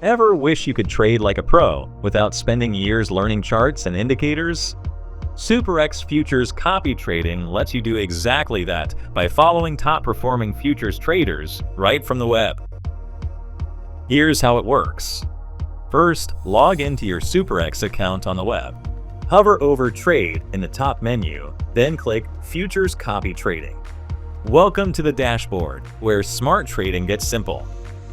Ever wish you could trade like a pro without spending years learning charts and indicators? SuperEx Futures Copy Trading lets you do exactly that by following top-performing futures traders right from the web. Here's how it works. First, log into your SuperEx account on the web. Hover over Trade in the top menu, then click Futures Copy Trading. Welcome to the dashboard, where smart trading gets simple.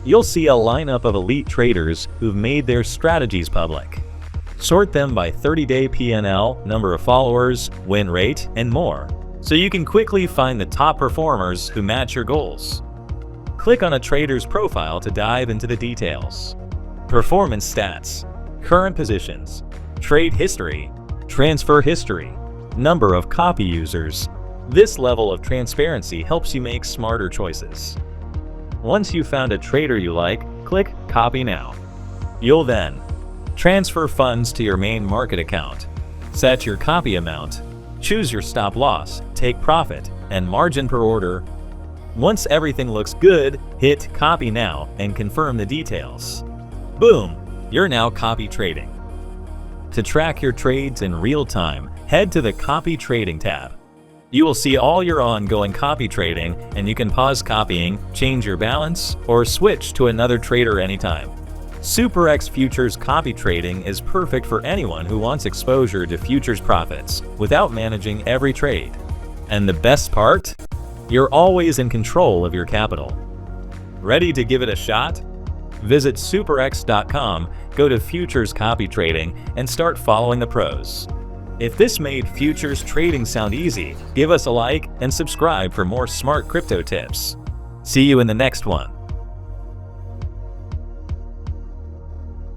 You'll see a lineup of elite traders who've made their strategies public. Sort them by 30-day P&L, number of followers, win rate, and more, so you can quickly find the top performers who match your goals. Click on a trader's profile to dive into the details. Performance stats, current positions, trade history, transfer history, number of copy users. This level of transparency helps you make smarter choices. Once you've found a trader you like, click Copy Now. You'll then transfer funds to your main market account, set your copy amount, choose your stop loss, take profit, and margin per order. Once everything looks good, hit Copy Now and confirm the details. Boom! You're now copy trading. To track your trades in real time, head to the Copy Trading tab. You will see all your ongoing copy trading, and you can pause copying, change your balance, or switch to another trader anytime. SuperEx Futures Copy Trading is perfect for anyone who wants exposure to futures profits without managing every trade. And the best part? You're always in control of your capital. Ready to give it a shot? Visit superex.com, go to Futures Copy Trading, and start following the pros. If this made futures trading sound easy, give us a like and subscribe for more smart crypto tips. See you in the next one.